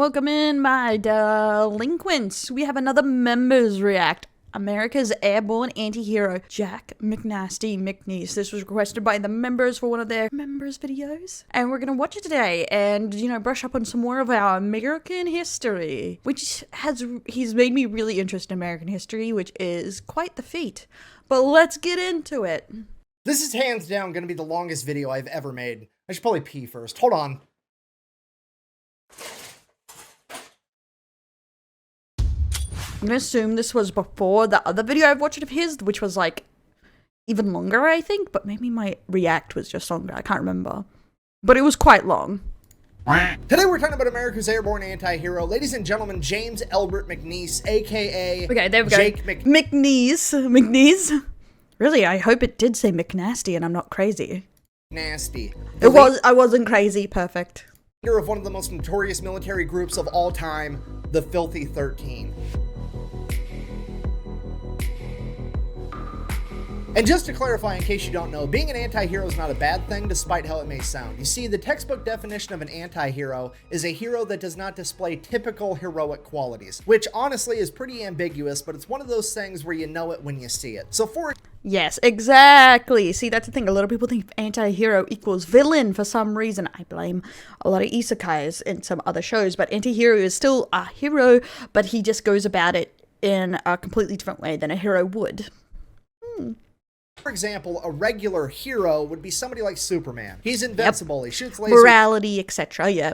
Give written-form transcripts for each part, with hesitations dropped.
Welcome in, my delinquents. We have another members react. America's Airborne anti-hero, Jack McNasty McNiece. This was requested by the members for one of their members videos. And we're gonna watch it today and, brush up on some more of our American history. He's made me really interested in American history, which is quite the feat. But let's get into it. This is hands down gonna be the longest video I've ever made. I should probably pee first. Hold on. I'm gonna assume this was before the other video I've watched of his, which was like even longer, I think, but maybe my react was just longer. I can't remember, but it was quite long. Today we're talking about America's Airborne anti-hero, ladies and gentlemen, James Albert McNiece, aka there we go. Jake McNiece. Really, I hope it did say McNasty and I'm not crazy. Nasty. I wasn't crazy. Perfect. Leader of one of the most notorious military groups of all time, the Filthy 13. And just to clarify, in case you don't know, being an anti-hero is not a bad thing, despite how it may sound. You see, the textbook definition of an anti-hero is a hero that does not display typical heroic qualities, which honestly is pretty ambiguous, but it's one of those things where you know it when you see it. So Yes, exactly. See, that's the thing. A lot of people think anti-hero equals villain for some reason. I blame a lot of isekais in some other shows, but anti-hero is still a hero, but he just goes about it in a completely different way than a hero would. For example, a regular hero would be somebody like Superman. He's invincible, He shoots lasers morality, etc. Yeah.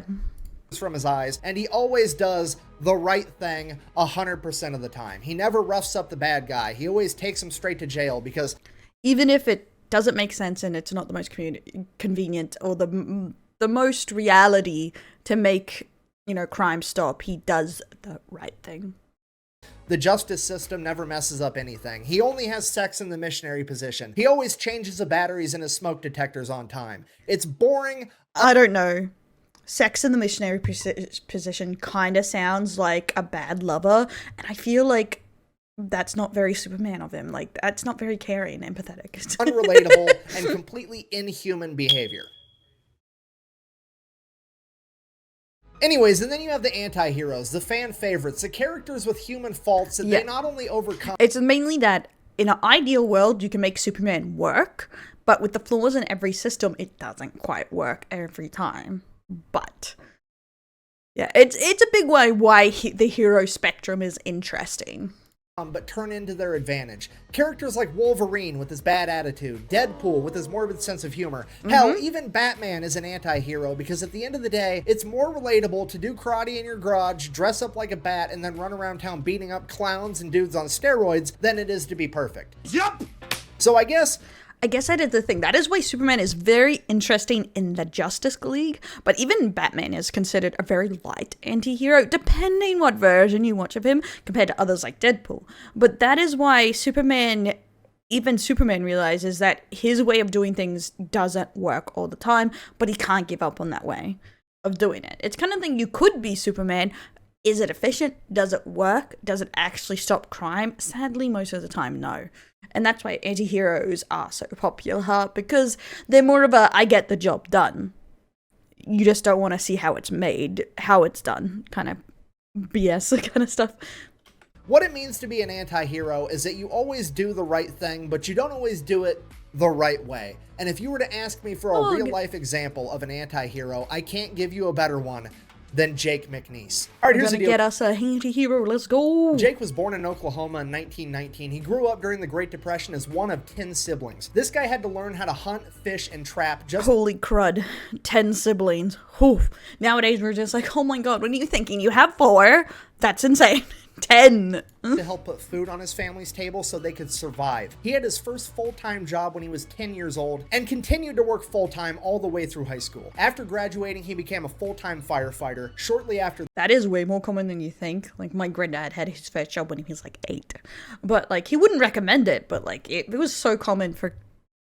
From his eyes, and he always does the right thing 100% of the time. He never roughs up the bad guy. He always takes him straight to jail because even if it doesn't make sense and it's not the most convenient or the most reality to make, crime stop, he does the right thing. The justice system never messes up anything. He only has sex in the missionary position. He always changes the batteries in his smoke detectors on time. It's boring. I don't know. Sex in the missionary position kind of sounds like a bad lover, and I feel like that's not very Superman of him. Like, that's not very caring and empathetic. Unrelatable and completely inhuman behavior. Anyways, and then you have the anti-heroes, the fan favorites, the characters with human faults that they not only overcome... It's mainly that in an ideal world, you can make Superman work, but with the flaws in every system, it doesn't quite work every time. But, yeah, it's a big way why the hero spectrum is interesting. But turn into their advantage. Characters like Wolverine with his bad attitude, Deadpool with his morbid sense of humor. Hell, even Batman is an anti-hero because at the end of the day, it's more relatable to do karate in your garage, dress up like a bat, and then run around town beating up clowns and dudes on steroids than it is to be perfect. Yup! So I guess that is the thing. That is why Superman is very interesting in the Justice League, but even Batman is considered a very light anti-hero, depending what version you watch of him, compared to others like Deadpool. But that is why even Superman realizes that his way of doing things doesn't work all the time, but he can't give up on that way of doing it. It's kind of thing you could be Superman. Is it efficient? Does it work? Does it actually stop crime? Sadly, most of the time, no. And that's why anti-heroes are so popular, because they're more of a, I get the job done. You just don't want to see how it's made, how it's done, kind of BS kind of stuff. What it means to be an anti-hero is that you always do the right thing, but you don't always do it the right way. And if you were to ask me for a real-life example of an anti-hero, I can't give you a better one than Jake McNiece. All right, here's the deal. Get us a anti-hero. Let's go. Jake was born in Oklahoma in 1919. He grew up during the Great Depression as one of 10 siblings. This guy had to learn how to hunt, fish, and trap just... Holy crud. 10 siblings. Whew. Nowadays, we're just like, oh my god, what are you thinking? You have 4? That's insane. 10. To help put food on his family's table so they could survive. He had his first full-time job when he was 10 years old and continued to work full-time all the way through high school. After graduating, he became a full-time firefighter. Shortly after... That is way more common than you think. Like, my granddad had his first job when he was like 8. But, like, he wouldn't recommend it, but, like, it was so common for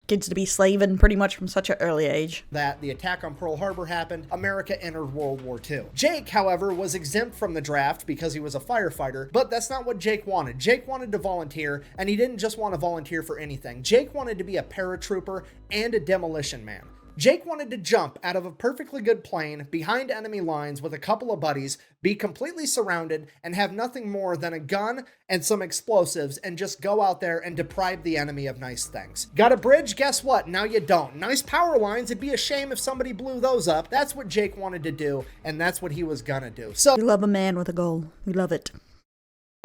kids to be slaving pretty much from such an early age. That the attack on Pearl Harbor happened, America entered World War II. Jake, however, was exempt from the draft because he was a firefighter, but that's not what Jake wanted. Jake wanted to volunteer, and he didn't just want to volunteer for anything. Jake wanted to be a paratrooper and a demolition man. Jake wanted to jump out of a perfectly good plane behind enemy lines with a couple of buddies, be completely surrounded, and have nothing more than a gun and some explosives and just go out there and deprive the enemy of nice things. Got a bridge? Guess what? Now you don't. Nice power lines. It'd be a shame if somebody blew those up. That's what Jake wanted to do, and that's what he was gonna do. So We love a man with a goal. We love it.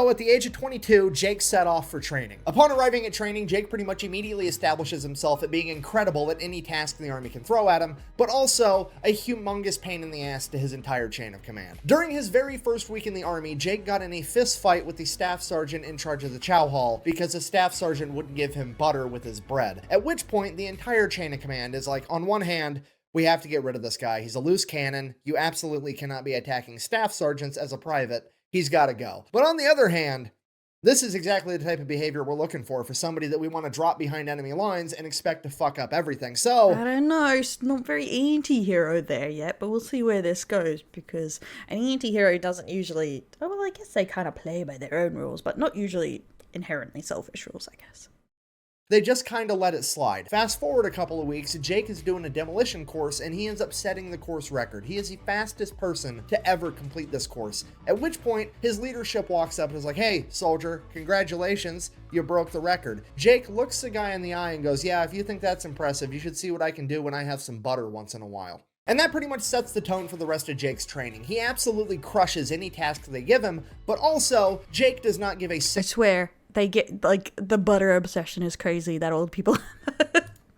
at the age of 22, Jake set off for training. Upon arriving at training, Jake pretty much immediately establishes himself at being incredible at any task the army can throw at him, but also a humongous pain in the ass to his entire chain of command. During his very first week in the army, Jake got in a fist fight with the staff sergeant in charge of the chow hall because the staff sergeant wouldn't give him butter with his bread. At which point, the entire chain of command is like, on one hand, we have to get rid of this guy. He's a loose cannon. You absolutely cannot be attacking staff sergeants as a private. He's got to go. But on the other hand, this is exactly the type of behavior we're looking for somebody that we want to drop behind enemy lines and expect to fuck up everything. So I don't know, it's not very anti-hero there yet, but we'll see where this goes, because an anti-hero doesn't usually, oh, well, I guess they kind of play by their own rules, but not usually inherently selfish rules, I guess. they just kind of let it slide. Fast forward a couple of weeks, Jake is doing a demolition course and he ends up setting the course record. He is the fastest person to ever complete this course. At which point, his leadership walks up and is like, "Hey, soldier, congratulations, you broke the record." Jake looks the guy in the eye and goes, "Yeah, if you think that's impressive, you should see what I can do when I have some butter once in a while." And that pretty much sets the tone for the rest of Jake's training. He absolutely crushes any task they give him, but also, Jake does not give a I swear, they get, like, the butter obsession is crazy that old people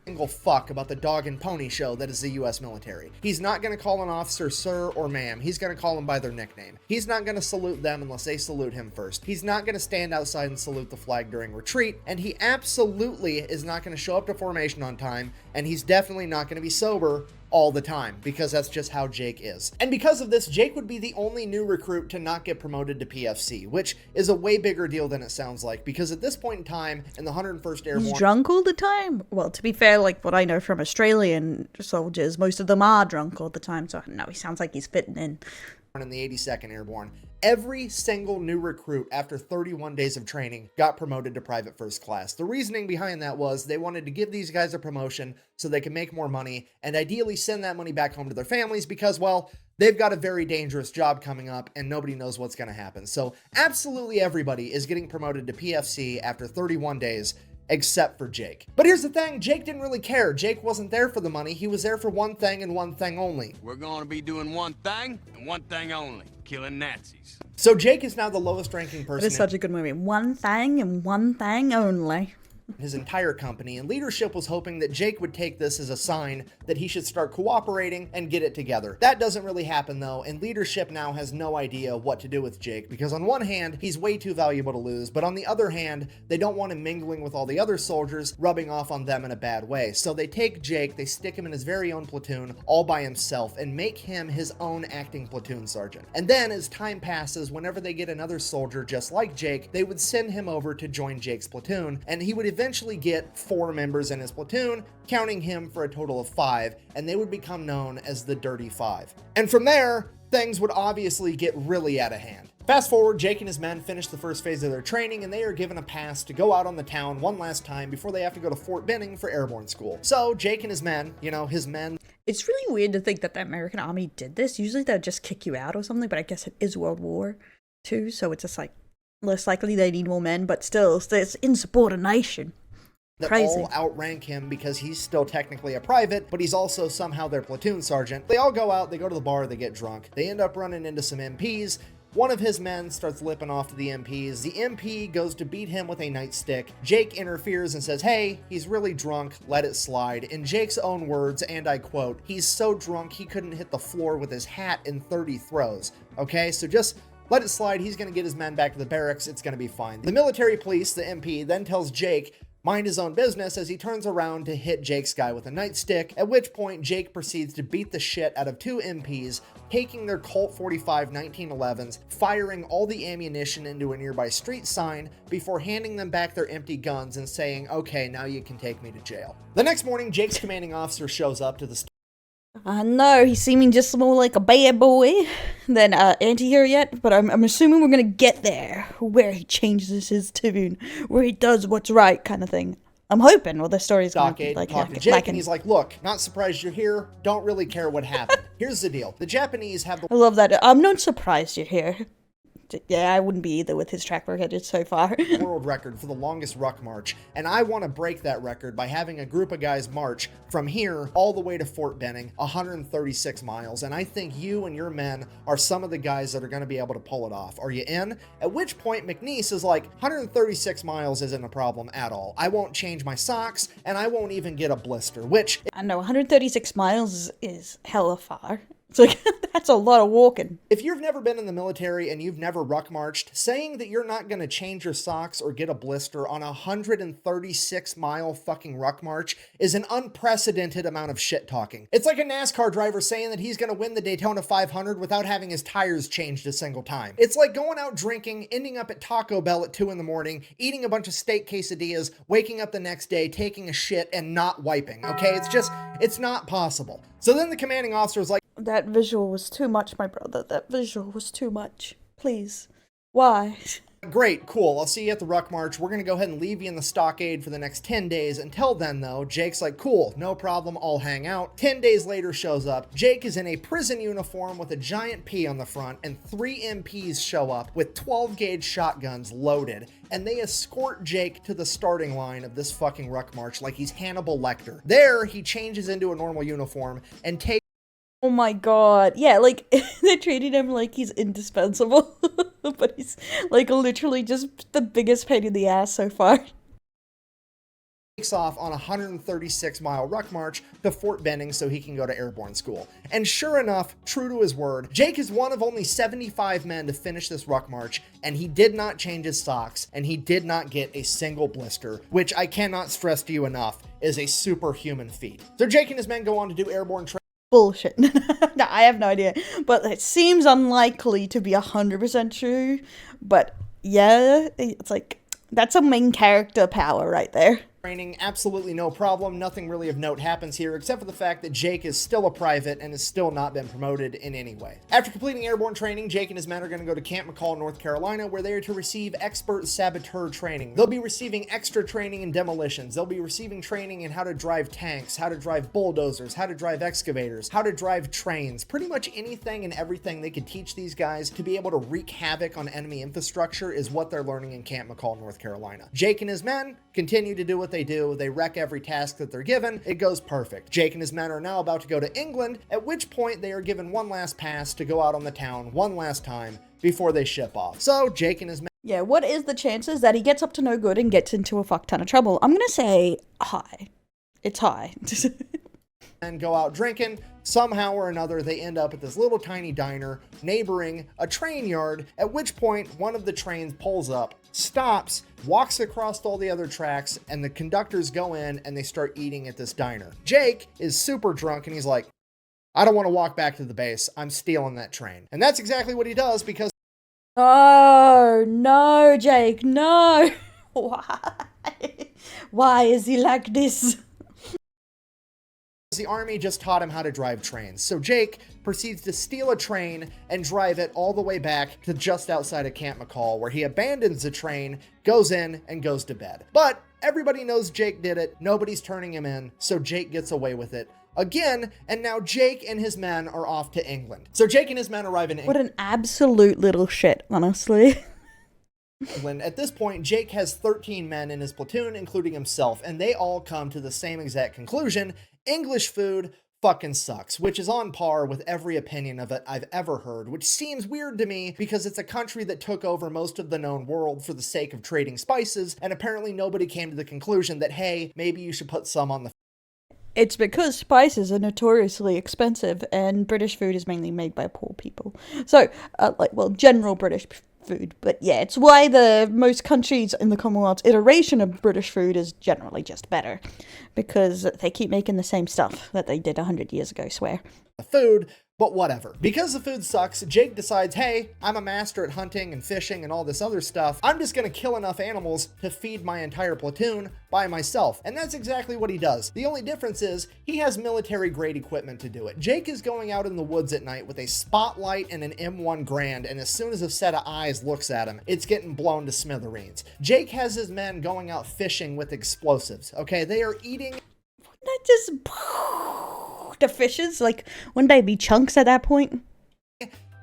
single fuck about the dog and pony show that is the US military. He's not going to call an officer sir or ma'am. He's going to call them by their nickname. He's not going to salute them unless they salute him first. He's not going to stand outside and salute the flag during retreat, and he absolutely is not going to show up to formation on time, and he's definitely not going to be sober all the time, because that's just how Jake is. And because of this, Jake would be the only new recruit to not get promoted to PFC, which is a way bigger deal than it sounds like, because at this point in time, in the 101st Airborne... He's drunk all the time? Well, to be fair, like what I know from Australian soldiers, most of them are drunk all the time, so no, he sounds like he's fitting in the 82nd Airborne, every single new recruit after 31 days of training got promoted to private first class. The reasoning behind that was they wanted to give these guys a promotion so they can make more money and ideally send that money back home to their families because, well, they've got a very dangerous job coming up and nobody knows what's going to happen. So absolutely everybody is getting promoted to PFC after 31 days, except for Jake. But here's the thing, Jake didn't really care. Jake wasn't there for the money. He was there for one thing and one thing only. We're going to be doing one thing and one thing only, killing Nazis. So Jake is now the lowest ranking person. It's such a good movie. One thing and one thing only. His entire company, and leadership was hoping that Jake would take this as a sign that he should start cooperating and get it together. That doesn't really happen though, and leadership now has no idea what to do with Jake, because on one hand, he's way too valuable to lose, but on the other hand, they don't want him mingling with all the other soldiers, rubbing off on them in a bad way. So they take Jake, they stick him in his very own platoon, all by himself, and make him his own acting platoon sergeant. And then, as time passes, whenever they get another soldier just like Jake, they would send him over to join Jake's platoon, and he would eventually get 4 members in his platoon, counting him for a total of 5, and they would become known as the Dirty Five. And from there, things would obviously get really out of hand. Fast forward, Jake and his men finish the first phase of their training, and they are given a pass to go out on the town one last time before they have to go to Fort Benning for Airborne school. So Jake and his men, his men... It's really weird to think that the American Army did this. Usually they'll just kick you out or something, but I guess it is World War II, so it's just like, less likely they need more men, but still, it's insubordination. That Crazy. all outrank him because he's still technically a private, but he's also somehow their platoon sergeant. They all go out, they go to the bar, they get drunk. They end up running into some MPs. One of his men starts lipping off to the MPs. The MP goes to beat him with a nightstick. Jake interferes and says, "Hey, he's really drunk, let it slide." In Jake's own words, and I quote, "He's so drunk he couldn't hit the floor with his hat in 30 throws." Okay, so just let it slide. He's going to get his men back to the barracks. It's going to be fine. The military police, the MP, then tells Jake, mind his own business, as he turns around to hit Jake's guy with a nightstick, at which point Jake proceeds to beat the shit out of 2 MPs, taking their Colt 45 1911s, firing all the ammunition into a nearby street sign before handing them back their empty guns and saying, "Okay, now you can take me to jail." The next morning, Jake's commanding officer shows up to the I know, he's seeming just more like a bad boy than anti-hero yet, but I'm assuming we're gonna get there, where he changes his tune, where he does what's right kind of thing. I'm hoping, well, the story's gonna be stockade, like, talk to like, Jake, like and he's like, look, not surprised you're here, don't really care what happened. Here's the deal. The Japanese have the I love that. I'm not surprised you're here. Yeah, I wouldn't be either with his track record so far. world record for the longest ruck march, and I want to break that record by having a group of guys march from here all the way to Fort Benning, 136 miles, and I think you and your men are some of the guys that are going to be able to pull it off. Are you in? At which point McNiece is like, 136 miles isn't a problem at all. I won't change my socks, and I won't even get a blister, which... I know, 136 miles is hella far. It's like, that's a lot of walking. If you've never been in the military and you've never ruck marched, saying that you're not going to change your socks or get a blister on a 136 mile fucking ruck march is an unprecedented amount of shit talking. It's like a NASCAR driver saying that he's going to win the Daytona 500 without having his tires changed a single time. It's like going out drinking, ending up at Taco Bell at 2 in the morning, eating a bunch of steak quesadillas, waking up the next day, taking a shit and not wiping. Okay, it's not possible. So then the commanding officer is like, That visual was too much, my brother. That visual was too much. Please. Why? great, cool, I'll see you at the ruck march. We're gonna go ahead and leave you in the stockade for the next 10 days. Until then though, Jake's like, cool, no problem, I'll hang out. 10 days later shows up. Jake is in a prison uniform with a giant P on the front, and 3 MPs show up with 12 gauge shotguns loaded, and they escort Jake to the starting line of this fucking ruck march like he's Hannibal Lecter. There, he changes into a normal uniform and takes... Oh my god. Yeah, like, they're treating him like he's indispensable. But he's, like, literally just the biggest pain in the ass so far. Takes off on a 136-mile ruck march to Fort Benning so he can go to Airborne school. And sure enough, true to his word, Jake is one of only 75 men to finish this ruck march, and he did not change his socks, and he did not get a single blister, which I cannot stress to you enough is a superhuman feat. So Jake and his men go on to do airborne training. Bullshit. No, I have no idea. But it seems unlikely to be 100% true. But yeah, it's like, that's a main character power right there. Training, absolutely no problem. Nothing really of note happens here, except for the fact that Jake is still a private and has still not been promoted in any way. After completing airborne training, Jake and his men are going to go to Camp McCall, North Carolina, where they are to receive expert saboteur training. They'll be receiving extra training in demolitions. They'll be receiving training in how to drive tanks, how to drive bulldozers, how to drive excavators, how to drive trains. Pretty much anything and everything they could teach these guys to be able to wreak havoc on enemy infrastructure is what they're learning in Camp McCall, North Carolina. Jake and his men continue to do what they do. They wreck every task that they're given. It goes perfect. Jake and his men are now about to go to England, at which point they are given one last pass to go out on the town one last time before they ship off. So Jake and his men... Yeah, what is the chances that he gets up to no good and gets into a fuck ton of trouble? I'm gonna say high. It's high. and go out drinking. Somehow or another, they end up at this little tiny diner neighboring a train yard, at which point one of the trains pulls up, stops, walks across all the other tracks, and the conductors go in and they start eating at this diner. Jake is super drunk and he's like, I don't want to walk back to the base. I'm stealing that train. And that's exactly what he does because... Oh, no, Jake, no. Why? Why is he like this? The army just taught him how to drive trains. So Jake proceeds to steal a train and drive it all the way back to just outside of Camp McCall, where he abandons the train, goes in, and goes to bed. But everybody knows Jake did it. Nobody's turning him in, so Jake gets away with it again, and now Jake and his men are off to England. So Jake and his men arrive in England. What an absolute little shit, honestly. At this point, Jake has 13 men in his platoon, including himself, and they all come to the same exact conclusion. English food fucking sucks, which is on par with every opinion of it I've ever heard, which seems weird to me because it's a country that took over most of the known world for the sake of trading spices, and apparently nobody came to the conclusion that, hey, maybe you should put some on the... It's because spices are notoriously expensive, and British food is mainly made by poor people. So, general British food. But yeah, it's why the most countries in the Commonwealth's iteration of British food is generally just better. Because they keep making the same stuff that they did 100 years ago, swear. Food, But whatever. Because the food sucks, Jake decides, hey, I'm a master at hunting and fishing and all this other stuff. I'm just gonna kill enough animals to feed my entire platoon by myself. And that's exactly what he does. The only difference is he has military grade equipment to do it. Jake is going out in the woods at night with a spotlight and an M1 Grand, and as soon as a set of eyes looks at him, it's getting blown to smithereens. Jake has his men going out fishing with explosives, okay? They are eating... That just... The fishes, like, wouldn't they be chunks at that point?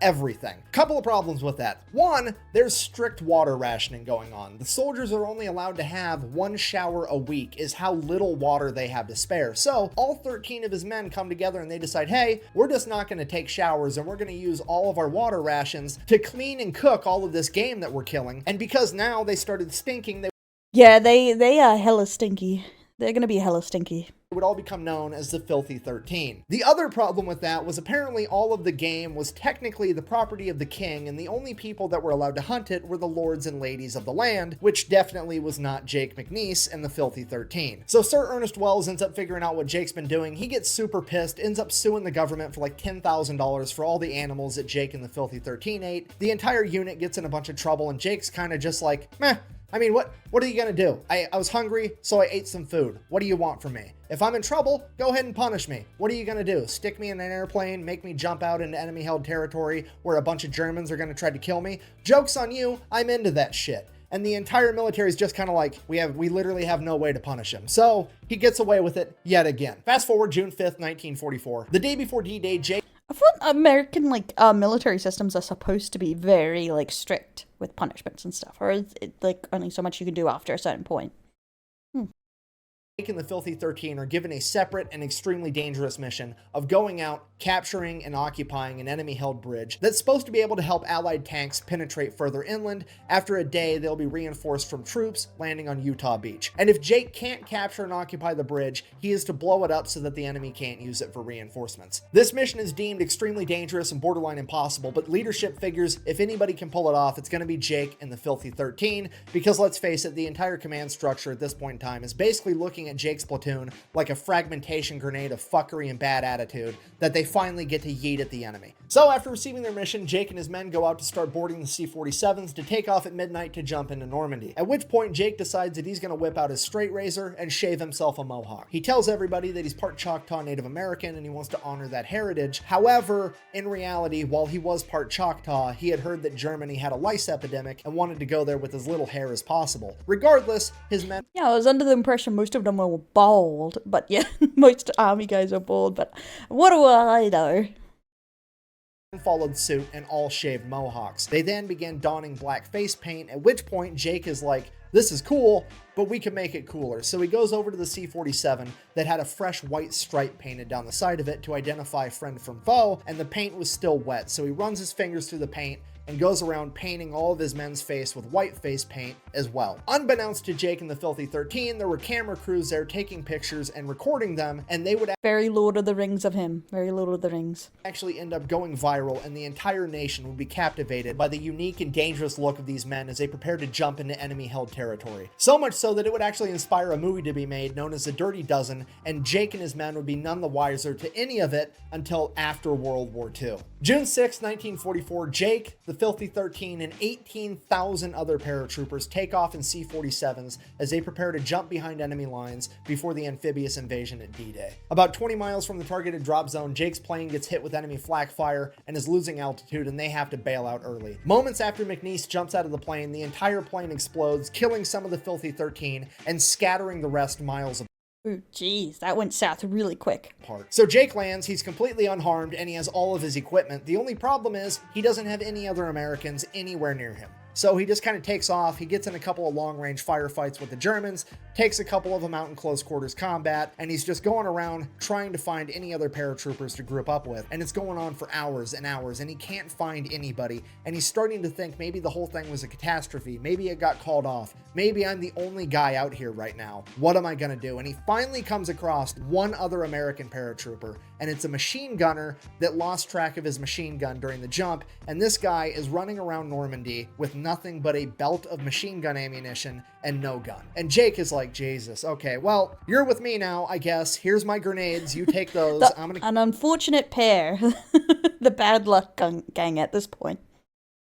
Everything. Couple of problems with that. One, there's strict water rationing going on. The soldiers are only allowed to have 1 shower a week is how little water they have to spare. So all 13 of his men come together and they decide, hey, we're just not going to take showers and we're going to use all of our water rations to clean and cook all of this game that we're killing. And because now they started stinking, they are hella stinky. They're gonna be hella stinky. would all become known as the Filthy 13. The other problem with that was apparently all of the game was technically the property of the king, and the only people that were allowed to hunt it were the lords and ladies of the land, which definitely was not Jake McNiece and the Filthy 13. So Sir Ernest Wells ends up figuring out what Jake's been doing. He gets super pissed, ends up suing the government for like $10,000 for all the animals that Jake and the Filthy 13 ate. The entire unit gets in a bunch of trouble, and Jake's kind of just like, meh. I mean, what are you gonna do? I was hungry, so I ate some food. What do you want from me? If I'm in trouble, go ahead and punish me. What are you gonna do? Stick me in an airplane, make me jump out into enemy-held territory where a bunch of Germans are gonna try to kill me? Joke's on you, I'm into that shit. And the entire military is just kind of like, we literally have no way to punish him. So he gets away with it yet again. Fast forward June 5th, 1944. The day before D-Day, Jake... I thought American, military systems are supposed to be very, strict with punishments and stuff. Or is it, only so much you can do after a certain point? Jake and the Filthy 13 are given a separate and extremely dangerous mission of going out, capturing, and occupying an enemy-held bridge that's supposed to be able to help Allied tanks penetrate further inland. After a day, they'll be reinforced from troops landing on Utah Beach. And if Jake can't capture and occupy the bridge, he is to blow it up so that the enemy can't use it for reinforcements. This mission is deemed extremely dangerous and borderline impossible, but leadership figures if anybody can pull it off, it's going to be Jake and the Filthy 13, because let's face it, the entire command structure at this point in time is basically looking at Jake's platoon like a fragmentation grenade of fuckery and bad attitude that they finally get to yeet at the enemy. So after receiving their mission, Jake and his men go out to start boarding the C-47s to take off at midnight to jump into Normandy. At which point Jake decides that he's going to whip out his straight razor and shave himself a mohawk. He tells everybody that he's part Choctaw Native American and he wants to honor that heritage. However, in reality, while he was part Choctaw, he had heard that Germany had a lice epidemic and wanted to go there with as little hair as possible. Regardless, his men... Yeah, I was under the impression most of them were bald, but yeah, most army guys are bald, but what do I know? Followed suit and all shaved mohawks. They then began donning black face paint, at which point Jake is like, this is cool, but we can make it cooler. So he goes over to the C-47 that had a fresh white stripe painted down the side of it to identify friend from foe, and the paint was still wet. So he runs his fingers through the paint and goes around painting all of his men's face with white face paint as well. Unbeknownst to Jake and the Filthy 13, there were camera crews there taking pictures and recording them, and they would very Lord of the Rings of him. Very Lord of the Rings. Actually end up going viral, and the entire nation would be captivated by the unique and dangerous look of these men as they prepared to jump into enemy-held territory. So much so that it would actually inspire a movie to be made known as The Dirty Dozen, and Jake and his men would be none the wiser to any of it until after World War II. June 6, 1944, Jake, the Filthy 13, and 18,000 other paratroopers take off in C-47s as they prepare to jump behind enemy lines before the amphibious invasion at D-Day. About 20 miles from the targeted drop zone, Jake's plane gets hit with enemy flak fire and is losing altitude, and they have to bail out early. Moments after McNiece jumps out of the plane, the entire plane explodes, killing some of the Filthy 13 and scattering the rest miles Ooh, jeez, that went south really quick. apart. So Jake lands, he's completely unharmed, and he has all of his equipment. The only problem is he doesn't have any other Americans anywhere near him. So he just kind of takes off. He gets in a couple of long-range firefights with the Germans, takes a couple of them out in close quarters combat, and he's just going around trying to find any other paratroopers to group up with. And it's going on for hours and hours, and he can't find anybody. And he's starting to think maybe the whole thing was a catastrophe. Maybe it got called off. Maybe I'm the only guy out here right now. What am I gonna do? And he finally comes across one other American paratrooper, and it's a machine gunner that lost track of his machine gun during the jump. And this guy is running around Normandy with nothing but a belt of machine gun ammunition and no gun. And Jake is like, Jesus, okay, well, you're with me now, I guess. Here's my grenades. You take those. An unfortunate pair. The bad luck gang at this point.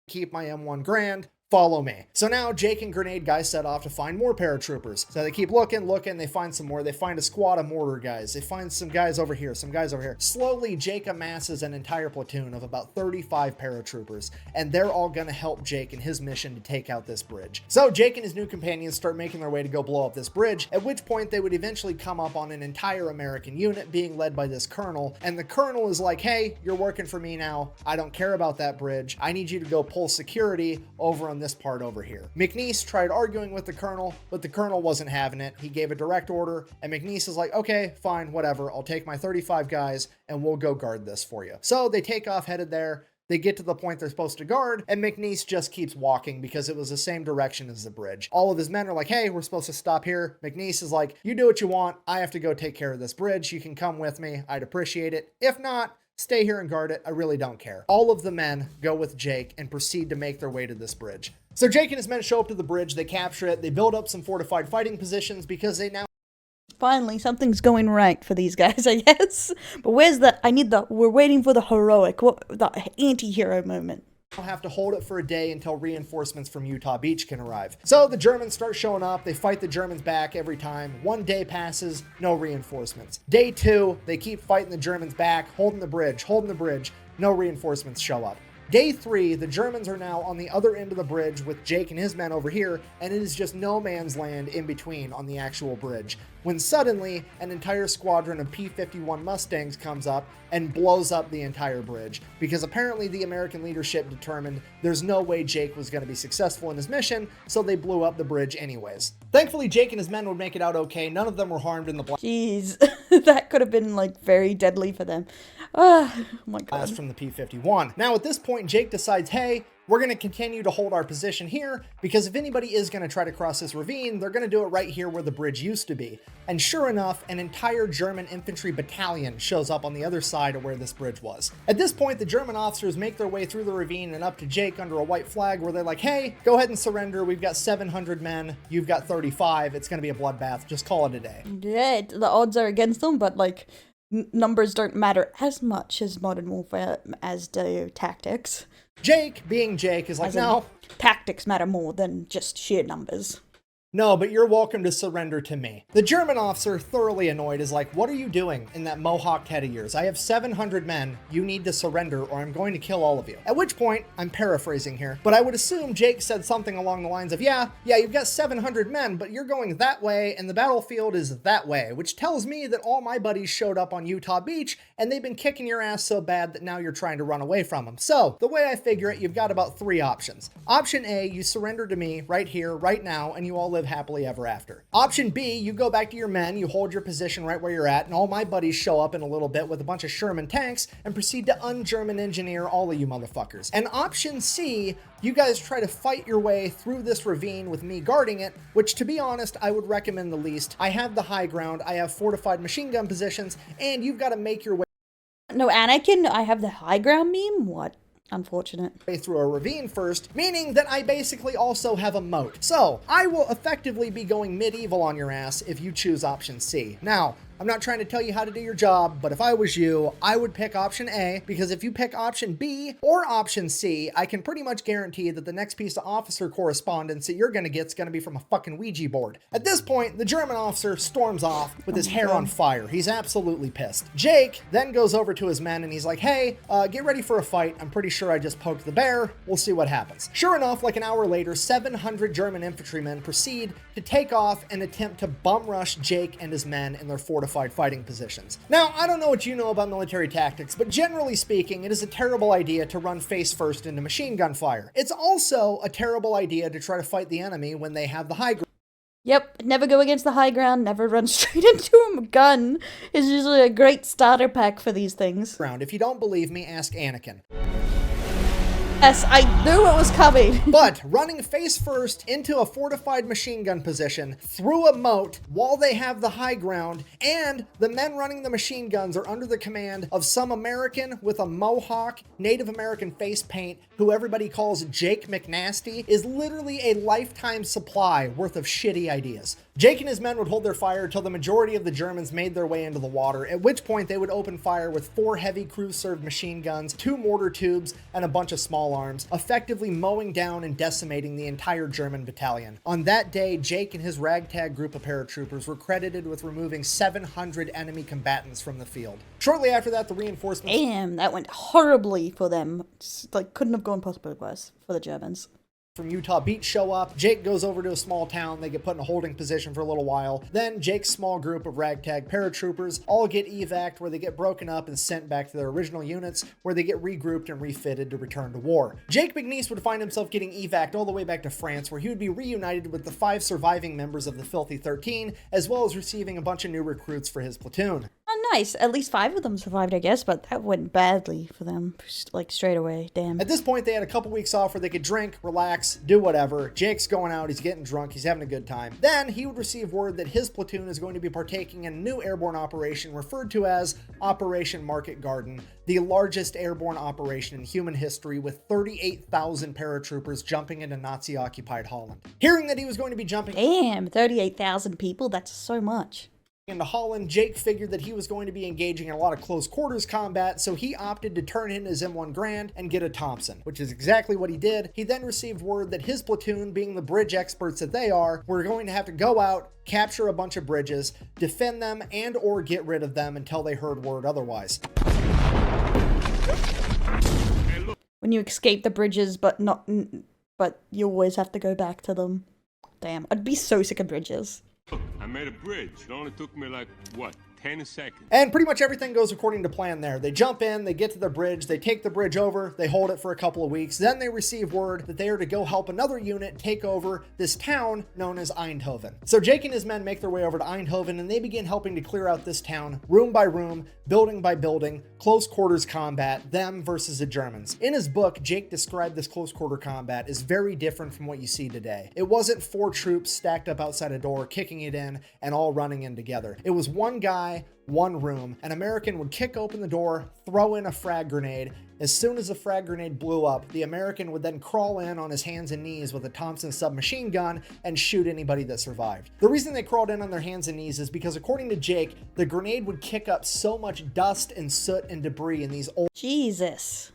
Keep my M1 Grand. Follow me. So now Jake and Grenade guys set off to find more paratroopers. So they keep looking, they find some more. They find a squad of mortar guys. They find some guys over here, some guys over here. Slowly, Jake amasses an entire platoon of about 35 paratroopers, and they're all gonna help Jake in his mission to take out this bridge. So Jake and his new companions start making their way to go blow up this bridge, at which point they would eventually come up on an entire American unit being led by this colonel, and the colonel is like, hey, you're working for me now. I don't care about that bridge. I need you to go pull security over on this part over here. McNiece tried arguing with the colonel, but the colonel wasn't having it. He gave a direct order, and McNiece is like, okay, fine, whatever. I'll take my 35 guys and we'll go guard this for you. So they take off headed there. They get to the point they're supposed to guard, and McNiece just keeps walking because it was the same direction as the bridge. All of his men are like, hey, we're supposed to stop here. McNiece is like, you do what you want. I have to go take care of this bridge. You can come with me. I'd appreciate it. If not, stay here and guard it. I really don't care. All of the men go with Jake and proceed to make their way to this bridge. So Jake and his men show up to the bridge, they capture it, they build up some fortified fighting positions because they now Finally, something's going right for these guys, I guess. But where's we're waiting for the heroic, the anti-hero moment. have to hold it for a day until reinforcements from Utah Beach can arrive. So the Germans start showing up, they fight the Germans back every time. One day passes, no reinforcements. Day 2, they keep fighting the Germans back, holding the bridge, no reinforcements show up. Day 3, the Germans are now on the other end of the bridge with Jake and his men over here, and it is just no man's land in between on the actual bridge. When suddenly, an entire squadron of P-51 Mustangs comes up and blows up the entire bridge, because apparently the American leadership determined there's no way Jake was going to be successful in his mission, so they blew up the bridge anyways. Thankfully, Jake and his men would make it out okay. None of them were harmed in the blast. Jeez, that could have been, like, very deadly for them. Oh my god. From the P-51. Now, at this point, Jake decides, hey, we're going to continue to hold our position here, because if anybody is going to try to cross this ravine, they're going to do it right here where the bridge used to be. And sure enough, an entire German infantry battalion shows up on the other side of where this bridge was. At this point, the German officers make their way through the ravine and up to Jake under a white flag where they're like, hey, go ahead and surrender. We've got 700 men. You've got 35. It's going to be a bloodbath. Just call it a day. Yeah, the odds are against them, but, like, numbers don't matter as much as modern warfare as do tactics. Jake, being Jake, is like, no. Tactics matter more than just sheer numbers. No, but you're welcome to surrender to me. The German officer, thoroughly annoyed, is like, what are you doing in that mohawked head of yours? I have 700 men. You need to surrender or I'm going to kill all of you. At which point, I'm paraphrasing here, but I would assume Jake said something along the lines of, yeah, you've got 700 men, but you're going that way and the battlefield is that way, which tells me that all my buddies showed up on Utah Beach and they've been kicking your ass so bad that now you're trying to run away from them. So, the way I figure it, you've got about 3 options. Option A, you surrender to me right here, right now, and you all live happily ever after. Option B, you go back to your men, you hold your position right where you're at, and all my buddies show up in a little bit with a bunch of Sherman tanks and proceed to un-German engineer all of you motherfuckers. And option C, you guys try to fight your way through this ravine with me guarding it, which, to be honest, I would recommend the least. I have the high ground, I have fortified machine gun positions, and you've got to make your way. No, Anakin, I have the high ground meme? What? Unfortunate. Through a ravine first, meaning that I basically also have a moat. So, I will effectively be going medieval on your ass if you choose option C. Now, I'm not trying to tell you how to do your job, but if I was you, I would pick option A, because if you pick option B or option C, I can pretty much guarantee that the next piece of officer correspondence that you're going to get is going to be from a fucking Ouija board. At this point, the German officer storms off with his hair on fire. He's absolutely pissed. Jake then goes over to his men and he's like, hey, get ready for a fight. I'm pretty sure I just poked the bear. We'll see what happens. Sure enough, like an hour later, 700 German infantrymen proceed to take off and attempt to bum rush Jake and his men in their fortified fighting positions. Now, I don't know what you know about military tactics, but generally speaking, it is a terrible idea to run face first into machine gun fire. It's also a terrible idea to try to fight the enemy when they have the high ground. Yep, never go against the high ground, never run straight into a gun. Is usually a great starter pack for these things. If you don't believe me, ask Anakin. Yes, I knew it was coming. But running face first into a fortified machine gun position through a moat while they have the high ground, and the men running the machine guns are under the command of some American with a mohawk, Native American face paint, who everybody calls Jake McNasty, is literally a lifetime supply worth of shitty ideas. Jake and his men would hold their fire until the majority of the Germans made their way into the water, at which point they would open fire with 4 heavy crew-served machine guns, 2 mortar tubes, and a bunch of small arms, effectively mowing down and decimating the entire German battalion. On that day, Jake and his ragtag group of paratroopers were credited with removing 700 enemy combatants from the field. Shortly after that, the reinforcements... Damn, that went horribly for them. Like, couldn't have gone possibly worse for the Germans. From Utah Beach show up. Jake goes over to a small town. They get put in a holding position for a little while. Then Jake's small group of ragtag paratroopers all get evac'd, where they get broken up and sent back to their original units, where they get regrouped and refitted to return to war. Jake McNiece would find himself getting evac'd all the way back to France, where he would be reunited with the 5 surviving members of the Filthy 13, as well as receiving a bunch of new recruits for his platoon. Oh, nice. At least 5 of them survived, I guess, but that went badly for them, like, straight away. Damn. At this point, they had a couple weeks off where they could drink, relax, do whatever. Jake's going out, he's getting drunk, he's having a good time. Then he would receive word that his platoon is going to be partaking in a new airborne operation referred to as Operation Market Garden, the largest airborne operation in human history, with 38,000 paratroopers jumping into Nazi-occupied Holland. Hearing that he was going to be jumping... Damn, 38,000 people? That's so much. Into Holland, Jake figured that he was going to be engaging in a lot of close quarters combat, so he opted to turn in his M1 Grand and get a Thompson, which is exactly what he did. He then received word that his platoon, being the bridge experts that they are, were going to have to go out, capture a bunch of bridges, defend them, and or get rid of them until they heard word otherwise. When you escape the bridges, but you always have to go back to them. Damn, I'd be so sick of bridges. I made a bridge. It only took me like, what, 10 seconds? And pretty much everything goes according to plan there. They jump in, they get to the bridge, they take the bridge over, they hold it for a couple of weeks, then they receive word that they are to go help another unit take over this town known as Eindhoven. So Jake and his men make their way over to Eindhoven, and they begin helping to clear out this town, room by room, building by building, close quarters combat, them versus the Germans. In his book, Jake described this close quarter combat as very different from what you see today. It wasn't 4 troops stacked up outside a door, kicking it in, and all running in together. It was one guy, one room. An American would kick open the door, throw in a frag grenade. As soon as the frag grenade blew up, the American would then crawl in on his hands and knees with a Thompson submachine gun and shoot anybody that survived. The reason they crawled in on their hands and knees is because, according to Jake, the grenade would kick up so much dust and soot and debris in these old... Jesus.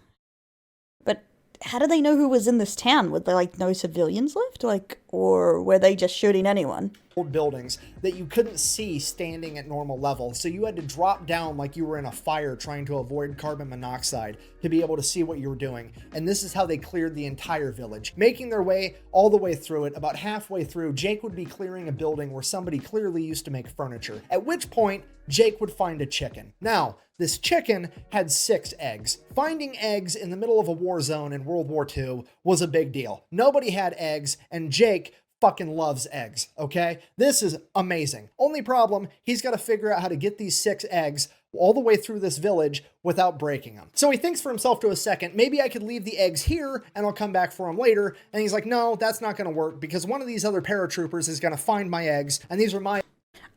But how do they know who was in this town? Were there, like, no civilians left? Like, or were they just shooting anyone? Old buildings that you couldn't see standing at normal level, so you had to drop down like you were in a fire trying to avoid carbon monoxide to be able to see what you were doing. And this is how they cleared the entire village, making their way all the way through it. About halfway through, Jake would be clearing a building where somebody clearly used to make furniture, at which point Jake would find a chicken. Now, this chicken had 6 eggs. Finding eggs in the middle of a war zone in World War II was a big deal. Nobody had eggs, and Jake fucking loves eggs, okay? This is amazing. Only problem, he's got to figure out how to get these 6 eggs all the way through this village without breaking them. So he thinks for himself to a second, maybe I could leave the eggs here and I'll come back for them later. And he's like, no, that's not going to work, because one of these other paratroopers is going to find my eggs, and these are my...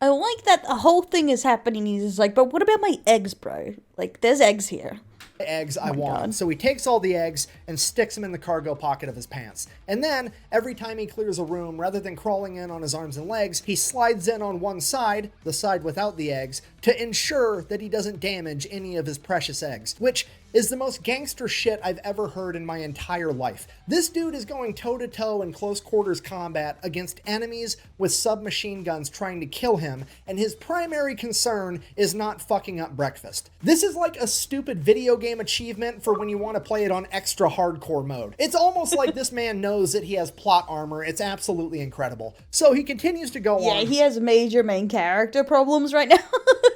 I like that the whole thing is happening. He's like, but what about my eggs, bro? Like, there's eggs here. Eggs I want. So he takes all the eggs and sticks them in the cargo pocket of his pants. And then every time he clears a room, rather than crawling in on his arms and legs, he slides in on one side, the side without the eggs, to ensure that he doesn't damage any of his precious eggs, which is the most gangster shit I've ever heard in my entire life. This dude is going toe-to-toe in close quarters combat against enemies with submachine guns trying to kill him, and his primary concern is not fucking up breakfast. This is like a stupid video game achievement for when you want to play it on extra hardcore mode. It's almost like this man knows that he has plot armor. It's absolutely incredible. So he continues to go on. Yeah, he has major main character problems right now.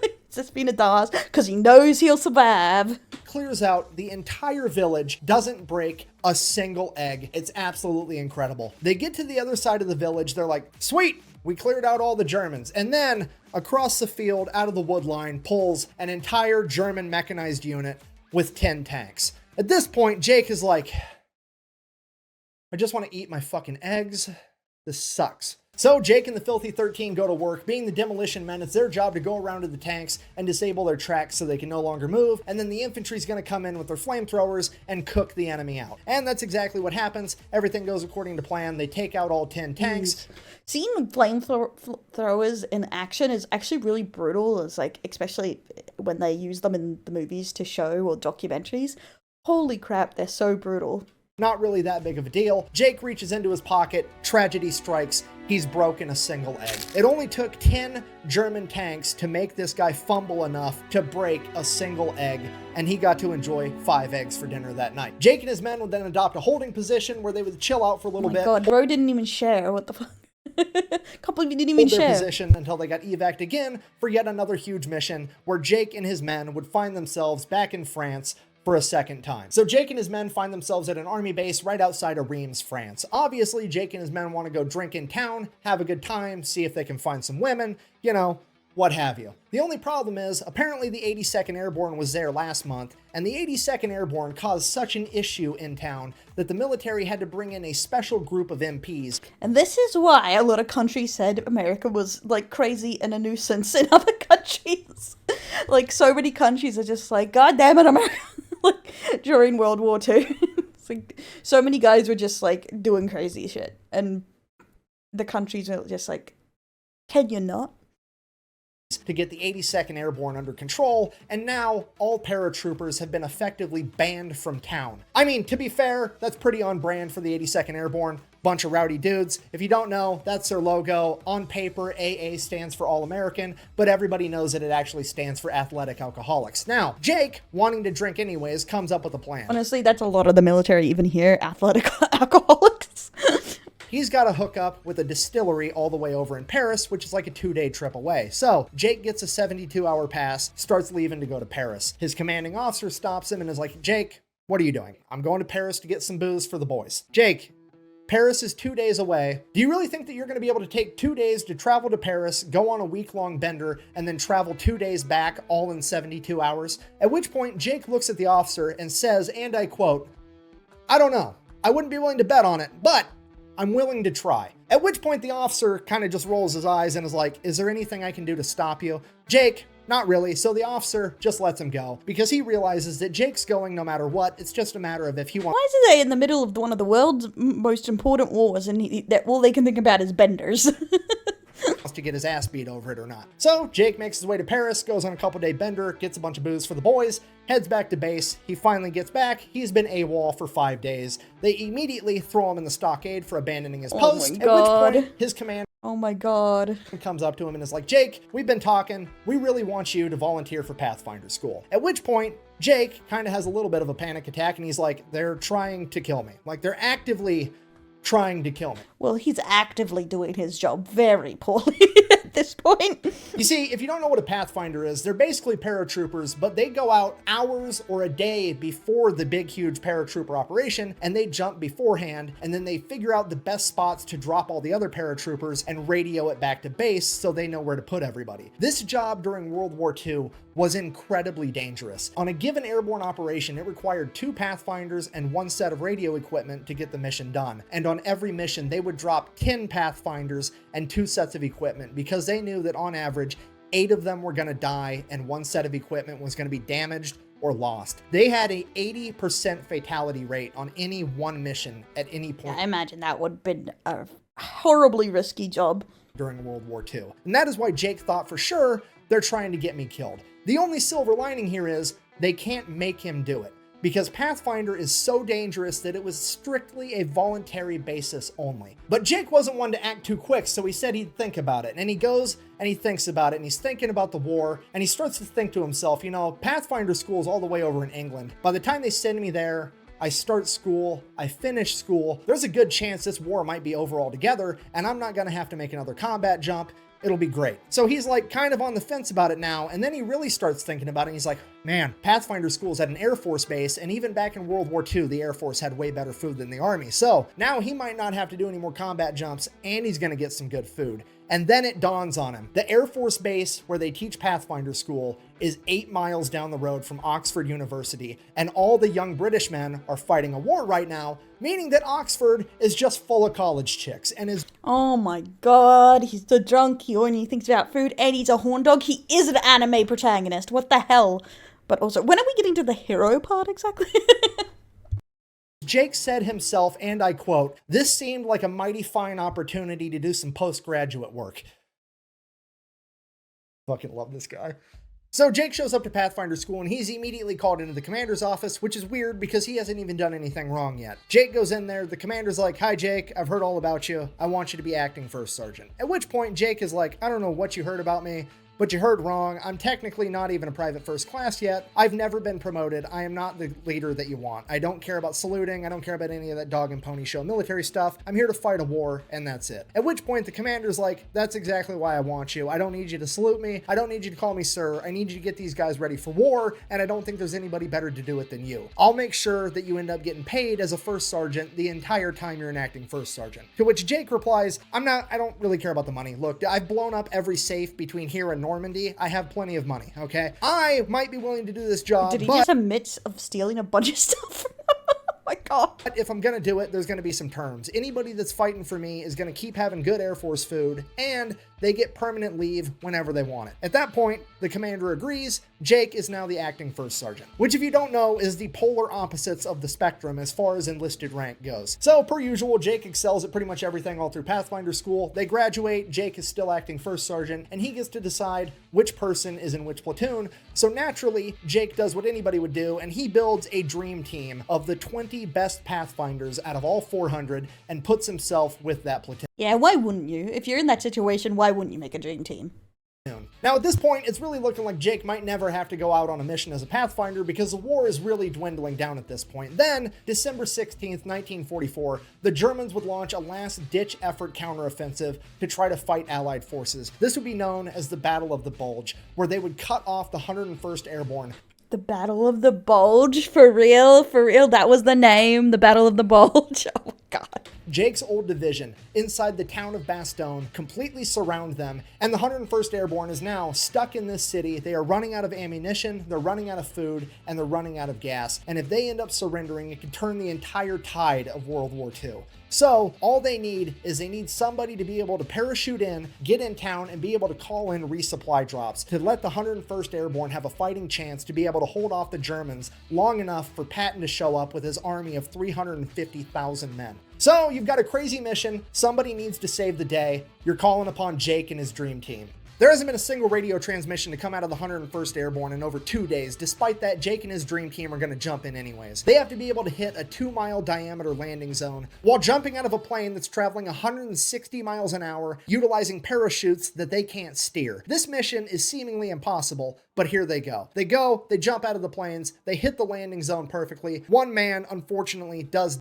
It's just been a DOS, because he knows he'll survive. Clears out the entire village, doesn't break a single egg. It's absolutely incredible. They get to the other side of the village. They're like, sweet, we cleared out all the Germans. And then across the field, out of the wood line, pulls an entire German mechanized unit with 10 tanks. At this point, Jake is like, I just want to eat my fucking eggs. This sucks. So Jake and the Filthy 13 go to work. Being the demolition men, it's their job to go around to the tanks and disable their tracks so they can no longer move, and then the infantry's gonna come in with their flamethrowers and cook the enemy out. And that's exactly what happens. Everything goes according to plan. They take out all 10 tanks. Seeing flamethrowers in action is actually really brutal. It's like, especially when they use them in the movies to show or documentaries. Holy crap, they're so brutal. Not really that big of a deal. Jake reaches into his pocket, tragedy strikes, he's broken a single egg. It only took 10 German tanks to make this guy fumble enough to break a single egg, and he got to enjoy 5 eggs for dinner that night. Jake and his men would then adopt a holding position where they would chill out for a little bit. Oh my god, bro didn't even share, what the fuck? Can't believe he didn't even Hold their share. position until they got evac'd again for yet another huge mission where Jake and his men would find themselves back in France for a second time. So Jake and his men find themselves at an army base right outside of Reims, France. Obviously, Jake and his men want to go drink in town, have a good time, see if they can find some women, you know, what have you. The only problem is, apparently the 82nd Airborne was there last month, and the 82nd Airborne caused such an issue in town that the military had to bring in a special group of MPs. And this is why a lot of countries said America was, like, crazy and a nuisance in other countries. Like, so many countries are just like, God damn it, America. Like, during World War II. It's like, so many guys were just, like, doing crazy shit. And the countries are just like, can you not? To get the 82nd Airborne under control, and now all paratroopers have been effectively banned from town. I mean, to be fair, that's pretty on brand for the 82nd Airborne. Bunch of rowdy dudes. If you don't know, that's their logo. On paper, AA stands for All American, but everybody knows that it actually stands for Athletic Alcoholics. Now, Jake, wanting to drink anyways, comes up with a plan. Honestly, that's a lot of the military even here, athletic alcoholics. He's got to hook up with a distillery all the way over in Paris, which is like a 2-day trip away. So Jake gets a 72-hour pass, starts leaving to go to Paris. His commanding officer stops him and is like, Jake, what are you doing? I'm going to Paris to get some booze for the boys. Jake, Paris is 2 days away. Do you really think that you're going to be able to take 2 days to travel to Paris, go on a week-long bender, and then travel 2 days back all in 72 hours? At which point, Jake looks at the officer and says, and I quote, I don't know. I wouldn't be willing to bet on it, but I'm willing to try. At which point the officer kind of just rolls his eyes and is like, is there anything I can do to stop you? Jake, not really. So the officer just lets him go because he realizes that Jake's going no matter what. It's just a matter of if he wants. Why is they in the middle of one of the world's most important wars and that all they can think about is benders? To get his ass beat over it or not. So Jake makes his way to Paris, goes on a couple-day bender, gets a bunch of booze for the boys, heads back to base. He finally gets back. He's been AWOL for 5 days. They immediately throw him in the stockade for abandoning his post, my God. at which point his commander Oh my god. comes up to him and is like, Jake, we've been talking. We really want you to volunteer for Pathfinder school. At which point, Jake kind of has a little bit of a panic attack and he's like, they're trying to kill me. Like, they're actively trying to kill me. Well, he's actively doing his job very poorly at this point. You see, if you don't know what a Pathfinder is, they're basically paratroopers, but they go out hours or a day before the big, huge paratrooper operation, and they jump beforehand, and then they figure out the best spots to drop all the other paratroopers and radio it back to base so they know where to put everybody. This job during World War II was incredibly dangerous. On a given airborne operation, it required 2 Pathfinders and 1 set of radio equipment to get the mission done. And on every mission, they would drop 10 Pathfinders and 2 sets of equipment because they knew that on average, 8 of them were going to die and 1 set of equipment was going to be damaged or lost. They had a 80% fatality rate on any one mission at any point. I imagine that would have been a horribly risky job During World War II. And that is why Jake thought for sure they're trying to get me killed. The only silver lining here is they can't make him do it, because Pathfinder is so dangerous that it was strictly a voluntary basis only. But Jake wasn't one to act too quick, so he said he'd think about it. And he goes and he thinks about it, and he's thinking about the war, and he starts to think to himself, you know, Pathfinder school's all the way over in England. By the time they send me there, I start school, I finish school, there's a good chance this war might be over altogether, and I'm not gonna have to make another combat jump. It'll be great. So he's like kind of on the fence about it now, and then he really starts thinking about it, and he's like, man, Pathfinder school's at an Air Force base, and even back in World War II, the Air Force had way better food than the Army. So now he might not have to do any more combat jumps, and he's gonna get some good food. And then it dawns on him. The Air Force Base where they teach Pathfinder school is 8 miles down the road from Oxford University, and all the young British men are fighting a war right now, meaning that Oxford is just full of college chicks and is... Oh my god, he's the drunk, he only thinks about food, and he's a horn dog. He is an anime protagonist, what the hell? But also, when are we getting to the hero part exactly? Jake said himself, and I quote, "This seemed like a mighty fine opportunity to do some postgraduate work." Fucking love this guy. So Jake shows up to Pathfinder school and he's immediately called into the commander's office, which is weird because he hasn't even done anything wrong yet. Jake goes in there, the commander's like, "Hi Jake, I've heard all about you. I want you to be acting first sergeant." At which point Jake is like, "I don't know what you heard about me, but you heard wrong. I'm technically not even a private first class yet. I've never been promoted. I am not the leader that you want. I don't care about saluting. I don't care about any of that dog and pony show military stuff. I'm here to fight a war, and that's it." At which point the commander's like, "That's exactly why I want you. I don't need you to salute me. I don't need you to call me sir. I need you to get these guys ready for war, and I don't think there's anybody better to do it than you. I'll make sure that you end up getting paid as a first sergeant the entire time you're an acting first sergeant." To which Jake replies, I don't really care about the money. Look, I've blown up every safe between here and Normandy. I have plenty of money, okay? I might be willing to do this job, Did he but just admit of stealing a bunch of stuff from him? Oh my god. if I'm gonna do it, there's gonna be some terms. Anybody that's fighting for me is gonna keep having good Air Force food, and they get permanent leave whenever they want it. At that point, the commander agrees. Jake is now the acting first sergeant, which if you don't know is the polar opposites of the spectrum as far as enlisted rank goes. So per usual, Jake excels at pretty much everything all through Pathfinder school. They graduate, Jake is still acting first sergeant, and he gets to decide which person is in which platoon. So naturally, Jake does what anybody would do, and he builds a dream team of the 20 best Pathfinders out of all 400 and puts himself with that platoon. Yeah, why wouldn't you? If you're in that situation, why wouldn't you make a dream team? Now at this point, it's really looking like Jake might never have to go out on a mission as a Pathfinder because the war is really dwindling down at this point. Then, December 16th, 1944, the Germans would launch a last-ditch effort counteroffensive to try to fight Allied forces. This would be known as the Battle of the Bulge, where they would cut off the 101st Airborne. The Battle of the Bulge? For real? For real? That was the name? The Battle of the Bulge? Oh my god. Jake's old division inside the town of Bastogne completely surround them, and the 101st Airborne is now stuck in this city. They are running out of ammunition, they're running out of food, and they're running out of gas. And if they end up surrendering, it could turn the entire tide of World War II. So all they need is somebody to be able to parachute in, get in town, and be able to call in resupply drops to let the 101st Airborne have a fighting chance to be able to hold off the Germans long enough for Patton to show up with his army of 350,000 men. So you've got a crazy mission. Somebody needs to save the day. You're calling upon Jake and his dream team. There hasn't been a single radio transmission to come out of the 101st Airborne in over 2 days. Despite that, Jake and his dream team are going to jump in anyways. They have to be able to hit a 2-mile diameter landing zone while jumping out of a plane that's traveling 160 miles an hour, utilizing parachutes that they can't steer. This mission is seemingly impossible, but here they go. They jump out of the planes, they hit the landing zone perfectly. One man, unfortunately, does.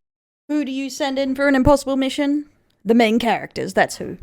Who do you send in for an impossible mission? The main characters, that's who.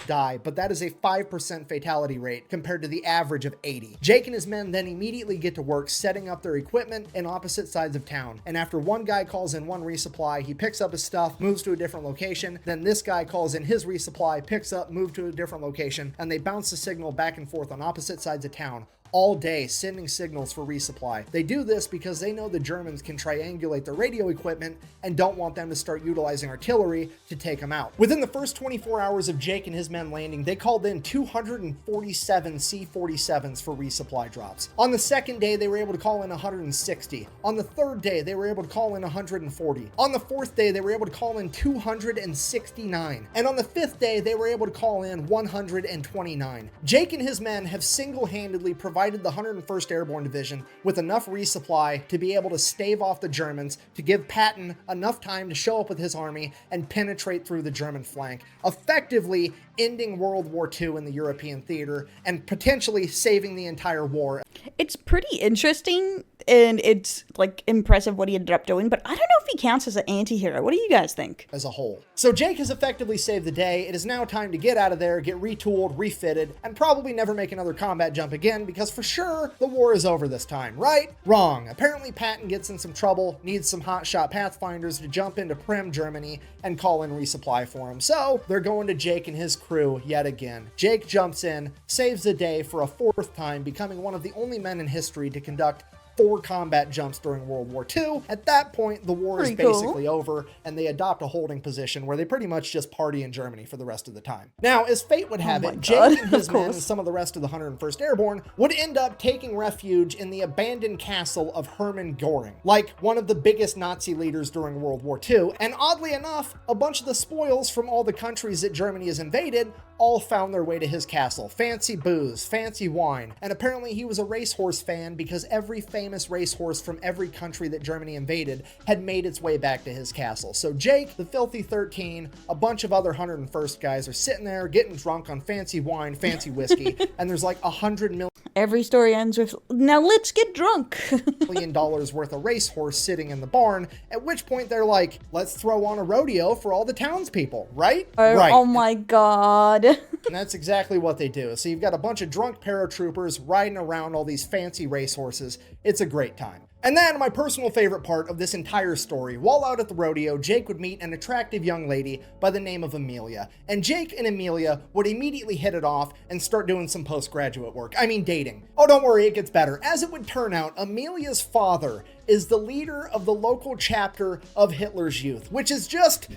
Die, but that is a 5% fatality rate compared to the average of 80. Jake and his men then immediately get to work setting up their equipment in opposite sides of town. And after one guy calls in one resupply, he picks up his stuff, moves to a different location. Then this guy calls in his resupply, picks up, moves to a different location, and they bounce the signal back and forth on opposite sides of town all day, sending signals for resupply. They do this because they know the Germans can triangulate their radio equipment and don't want them to start utilizing artillery to take them out. Within the first 24 hours of Jake and his men landing, they called in 247 C-47s for resupply drops. On the second day, they were able to call in 160. On the third day, they were able to call in 140. On the fourth day, they were able to call in 269. And on the fifth day, they were able to call in 129. Jake and his men have single-handedly provided the 101st Airborne Division with enough resupply to be able to stave off the Germans, to give Patton enough time to show up with his army and penetrate through the German flank, effectively ending World War II in the European theater and potentially saving the entire war. It's pretty interesting, and it's, like, impressive what he ended up doing, but I don't know if he counts as an anti-hero. What do you guys think? As a whole. So Jake has effectively saved the day. It is now time to get out of there, get retooled, refitted, and probably never make another combat jump again, because for sure the war is over this time, right? Wrong. Apparently Patton gets in some trouble, needs some hotshot Pathfinders to jump into Prim, Germany, and call in resupply for him. So they're going to Jake and his crew yet again. Jake jumps in, saves the day for a fourth time, becoming one of the only men in history to conduct 4 combat jumps during World War II. At that point, the war is basically over, and they adopt a holding position where they pretty much just party in Germany for the rest of the time. Now, as fate would have it, Jake and his men and some of the rest of the 101st Airborne would end up taking refuge in the abandoned castle of Hermann Göring, like one of the biggest Nazi leaders during World War II. And oddly enough, a bunch of the spoils from all the countries that Germany has invaded all found their way to his castle. Fancy booze, fancy wine, and apparently he was a racehorse fan because every famous racehorse from every country that Germany invaded had made its way back to his castle. So Jake, the Filthy 13, a bunch of other 101st guys are sitting there getting drunk on fancy wine, fancy whiskey, and there's like 100 million. Every story ends with, now let's get drunk. $1 million worth of racehorse sitting in the barn, at which point they're like, let's throw on a rodeo for all the townspeople, right? Right. Oh my god. And that's exactly what they do. So you've got a bunch of drunk paratroopers riding around all these fancy racehorses. It's a great time. And then my personal favorite part of this entire story, while out at the rodeo, Jake would meet an attractive young lady by the name of Amelia. And Jake and Amelia would immediately hit it off and start doing some postgraduate work. I mean, dating. Oh, don't worry, it gets better. As it would turn out, Amelia's father is the leader of the local chapter of Hitler's Youth, which is just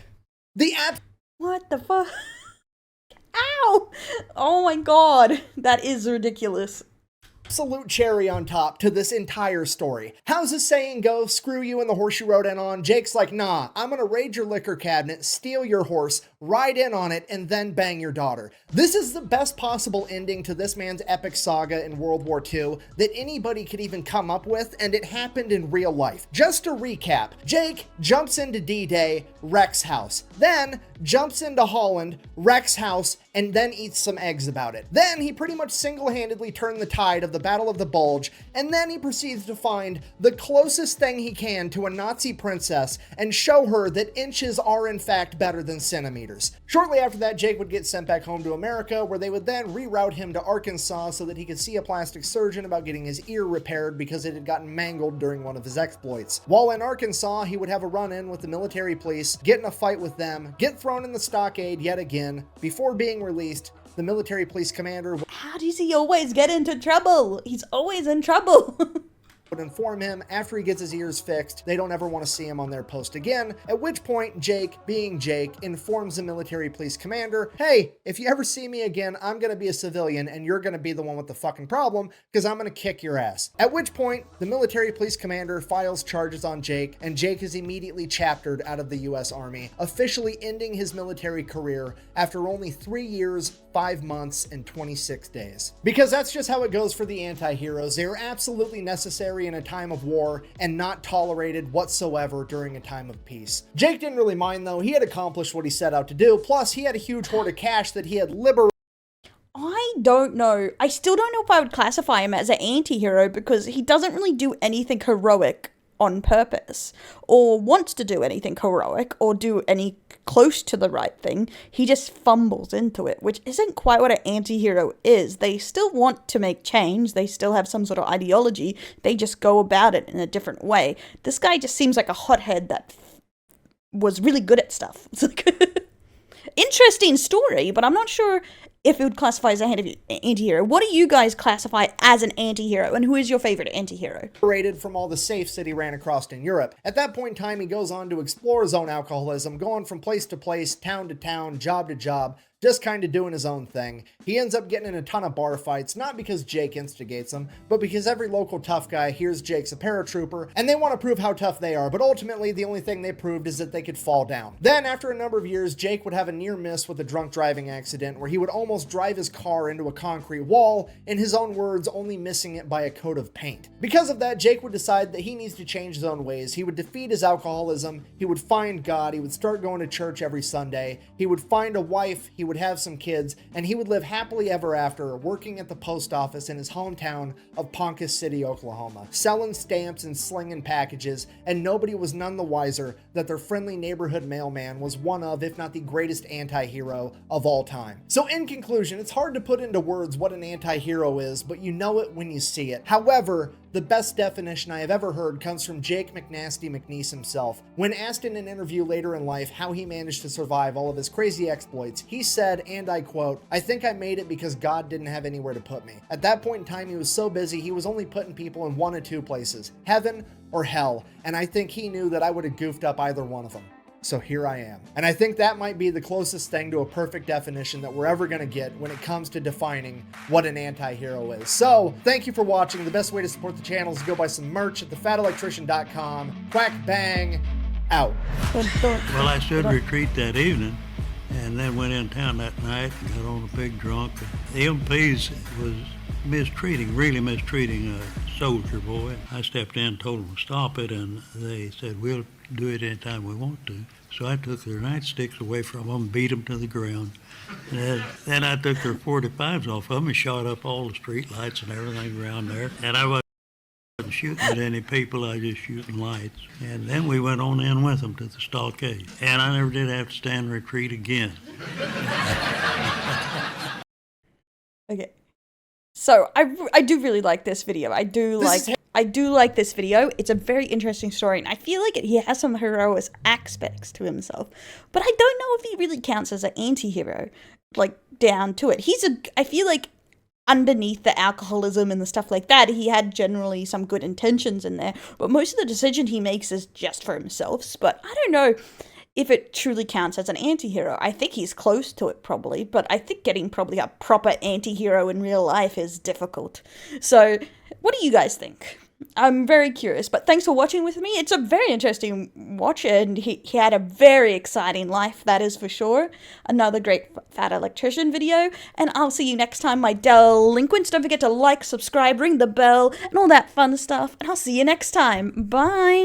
the What the fuck? Ow! Oh my god. That is ridiculous. absolute cherry on top to this entire story. How's the saying go? Screw you and the horse you rode in on. Jake's like, nah, I'm gonna raid your liquor cabinet, steal your horse, ride in on it, and then bang your daughter. This is the best possible ending to this man's epic saga in World War II that anybody could even come up with, and it happened in real life. Just to recap, Jake jumps into D-Day, wrecks house. Then jumps into Holland, wrecks house, and then eats some eggs about it. Then he pretty much single-handedly turned the tide of the Battle of the Bulge, and then he proceeds to find the closest thing he can to a Nazi princess and show her that inches are in fact better than centimeters. Shortly after that, Jake would get sent back home to America, where they would then reroute him to Arkansas so that he could see a plastic surgeon about getting his ear repaired because it had gotten mangled during one of his exploits. While in Arkansas, he would have a run-in with the military police, get in a fight with them, get thrown in the stockade yet again, before being released. The military police commander How does he always get into trouble? He's always in trouble. would inform him after he gets his ears fixed they don't ever want to see him on their post again, at which point Jake, being Jake, informs the military police commander, hey, if you ever see me again, I'm gonna be a civilian and you're gonna be the one with the fucking problem because I'm gonna kick your ass. At which point the military police commander files charges on Jake, and Jake is immediately chaptered out of the US Army, officially ending his military career after only 3 years, 5 months, and 26 days. Because that's just how it goes for the anti-heroes. They are absolutely necessary in a time of war and not tolerated whatsoever during a time of peace. Jake didn't really mind though. He had accomplished what he set out to do. Plus, he had a huge hoard of cash that he had liberated. I don't know. I still don't know if I would classify him as an anti-hero because he doesn't really do anything heroic on purpose or wants to do anything heroic or do any close to the right thing. He just fumbles into it, which isn't quite what an anti-hero is. They still want to make change. They still have some sort of ideology. They just go about it in a different way. This guy just seems like a hothead that was really good at stuff. It's like interesting story, but I'm not sure if it would classify as an anti-hero. What do you guys classify as an anti-hero, and who is your favorite anti-hero? Liberated from all the safes that he ran across in Europe. At that point in time, he goes on to explore his own alcoholism, going from place to place, town to town, job to job, just kind of doing his own thing. He ends up getting in a ton of bar fights, not because Jake instigates them, but because every local tough guy hears Jake's a paratrooper, and they want to prove how tough they are, but ultimately the only thing they proved is that they could fall down. Then, after a number of years, Jake would have a near miss with a drunk driving accident where he would almost drive his car into a concrete wall, in his own words, only missing it by a coat of paint. Because of that, Jake would decide that he needs to change his own ways. He would defeat his alcoholism, he would find God, he would start going to church every Sunday, he would find a wife, he would would have some kids, and he would live happily ever after working at the post office in his hometown of Ponca City, Oklahoma, selling stamps and slinging packages, and nobody was none the wiser that their friendly neighborhood mailman was one of, if not the greatest anti-hero of all time. So in conclusion, it's hard to put into words what an anti-hero is, but you know it when you see it. However, the best definition I have ever heard comes from Jake McNasty McNiece himself. When asked in an interview later in life how he managed to survive all of his crazy exploits, he said, and I quote, "I think I made it because God didn't have anywhere to put me. At that point in time, he was so busy, he was only putting people in one of two places, heaven or hell, and I think he knew that I would have goofed up either one of them. So here I am." And I think that might be the closest thing to a perfect definition that we're ever going to get when it comes to defining what an anti-hero is. So thank you for watching. The best way to support the channel is to go buy some merch at thefatelectrician.com. Quack bang, out. Well, I stood retreat that evening and then went in town that night and got on a big drunk. The MPs was really mistreating a soldier boy. I stepped in, told them to stop it, and they said, "We'll do it anytime we want to." So I took their nightsticks away from them, beat them to the ground. And then I took their 45s off of them and shot up all the street lights and everything around there. And I wasn't shooting at any people, I was just shooting lights. And then we went on in with them to the stockade. And I never did have to stand retreat again. Okay. So I do really like this video. I do like this video. It's a very interesting story, and I feel like he has some heroic aspects to himself. But I don't know if he really counts as an anti-hero, like down to it. I feel like underneath the alcoholism and the stuff like that, he had generally some good intentions in there. But most of the decision he makes is just for himself. But I don't know if it truly counts as an anti-hero. I think he's close to it probably, but I think getting probably a proper anti-hero in real life is difficult. So what do you guys think? I'm very curious, but thanks for watching with me. It's a very interesting watch, and he had a very exciting life, that is for sure. Another great Fat Electrician video, and I'll see you next time, my delinquents. Don't forget to like, subscribe, ring the bell, and all that fun stuff, and I'll see you next time. Bye!